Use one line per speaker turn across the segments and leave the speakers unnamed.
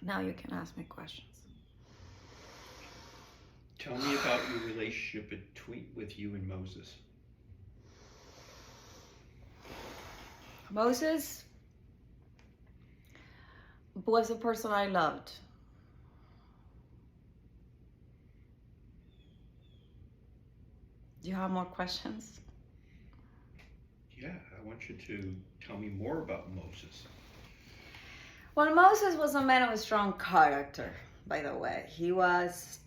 Now you can ask me questions.
Tell me about your relationship with you and Moses.
Moses was a person I loved. Do you have more questions?
Yeah, I want you to tell me more about Moses.
Well, Moses was a man of a strong character, by the way. He was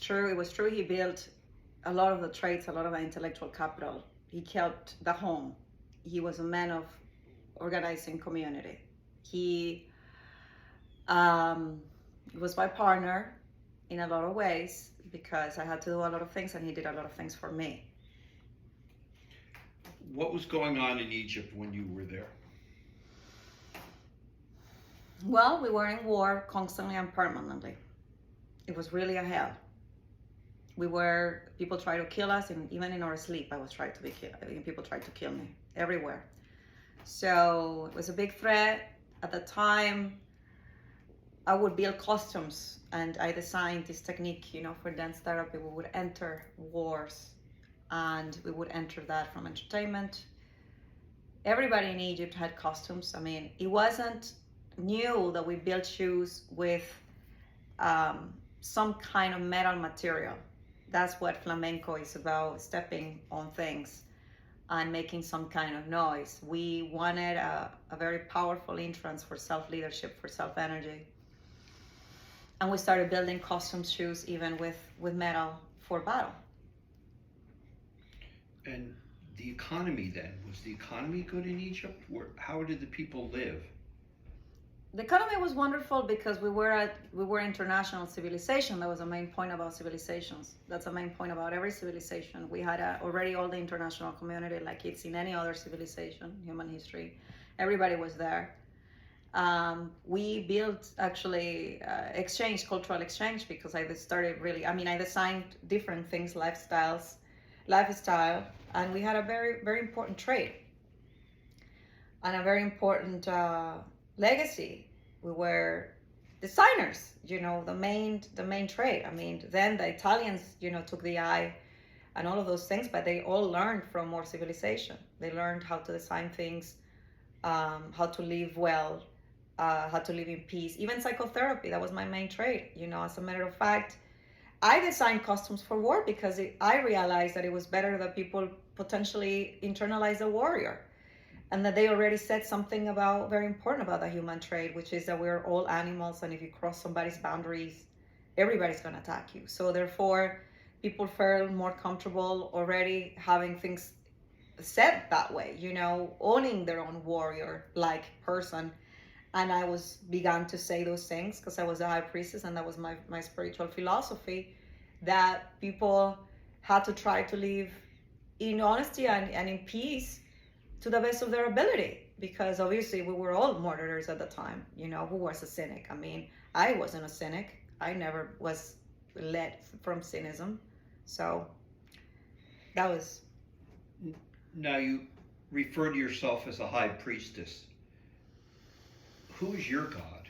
true, it was true, he built a lot of the traits, a lot of the intellectual capital. He kept the home. He was a man of organizing community. He was my partner in a lot of ways because I had to do a lot of things and he did a lot of things for me.
What was going on in Egypt when you were there?
Well, we were in war constantly and permanently. It was really a hell. People tried to kill us, and even in our sleep, I was trying to be killed. People tried to kill me everywhere. So it was a big threat. At the time, I would build costumes, and I designed this technique, for dance therapy. We would enter wars, and we would enter that from entertainment. Everybody in Egypt had costumes. I mean, it wasn't new that we built shoes with some kind of metal material. That's what flamenco is about, stepping on things and making some kind of noise. We wanted a very powerful entrance for self-leadership, for self-energy. And we started building custom shoes even with metal for battle.
And the economy then, was the economy good in Egypt? How did the people live?
The economy was wonderful because we were international civilization. That was the main point about civilizations. That's the main point about every civilization. We had already all the international community like it's in any other civilization, human history. Everybody was there. We built actually cultural exchange, because I designed different things, lifestyle, and we had a very, very important trade and a very important legacy. We were designers, the main trade. I mean, then the Italians, took the eye and all of those things, but they all learned from our civilization. They learned how to design things, how to live well, how to live in peace. Even psychotherapy, that was my main trade. As a matter of fact, I designed costumes for war because I realized that it was better that people potentially internalize a warrior, and that they already said something very important about the human trait, which is that we're all animals, and if you cross somebody's boundaries, everybody's going to attack you. So therefore, people felt more comfortable already having things said that way, owning their own warrior-like person. And I began to say those things because I was a high priestess, and that was my spiritual philosophy, that people had to try to live in honesty and in peace to the best of their ability, because obviously we were all murderers at the time. Who was a cynic? I mean, I wasn't a cynic. I never was led from cynicism. So that was...
Now, you refer to yourself as a high priestess. Who is your God?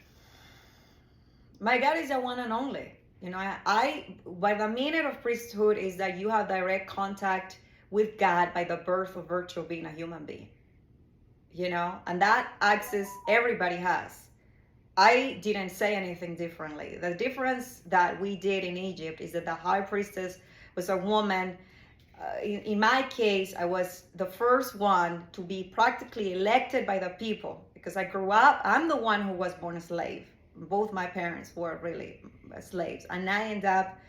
My God is the one and only. I by the meaning of priesthood is that you have direct contact with God by the birth of virtue of being a human being. And that access everybody has. I didn't say anything differently. The difference that we did in Egypt is that the high priestess was a woman. In my case, I was the first one to be practically elected by the people, because I grew up, I'm the one who was born a slave. Both my parents were really slaves. And I ended up,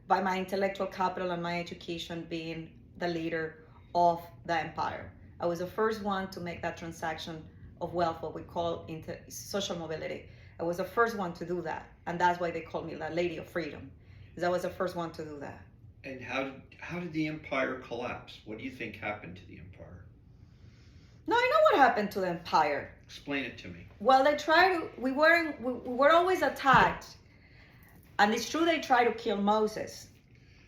by my intellectual capital and my education, being the leader of the empire. I was the first one to make that transaction of wealth, what we call social mobility. I was the first one to do that. And that's why they called me the Lady of Freedom, because I was the first one to do that.
And how did the empire collapse? What do you think happened to the empire?
No, I know what happened to the empire.
Explain it to me.
Well, we were always attacked. And it's true they tried to kill Moses,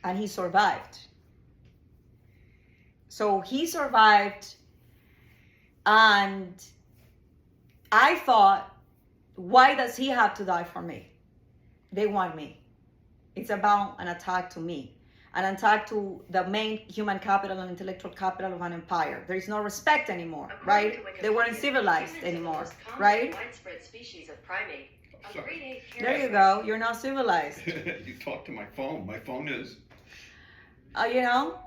and he survived. So he survived, and I thought why does he have to die for me? They want me. It's about an attack to me, an attack to the main human capital and intellectual capital of an empire. There is no respect anymore, right? They weren't civilized anymore, right?
Widespread species of primate.
There you go. You're not civilized.
You talk to my phone. My phone is.
You know,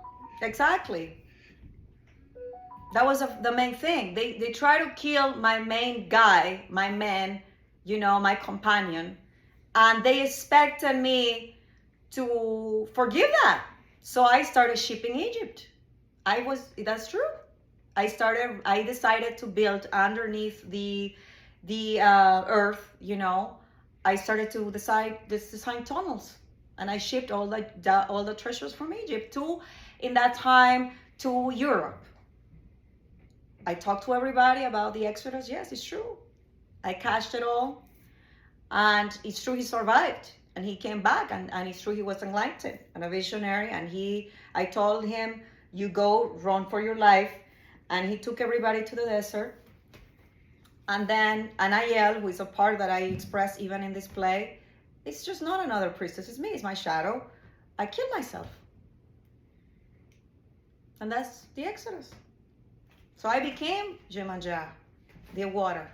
exactly. That was the main thing. They try to kill my main guy, my man, you know, my companion, and they expected me to forgive that. So I started shipping Egypt. That's true. I decided to build underneath the earth, you know. I started to design tunnels, and I shipped all the treasures from Egypt in that time to Europe. I talked to everybody about the Exodus. Yes, it's true. I cashed it all, and it's true he survived, and he came back, and it's true he was enlightened and a visionary, and I told him, you go, run for your life, and he took everybody to the desert. And then Anael, who is a part that I express even in this play, it's just not another priestess, it's me, it's my shadow. I killed myself. And that's the Exodus. So I became Jemanja, the water.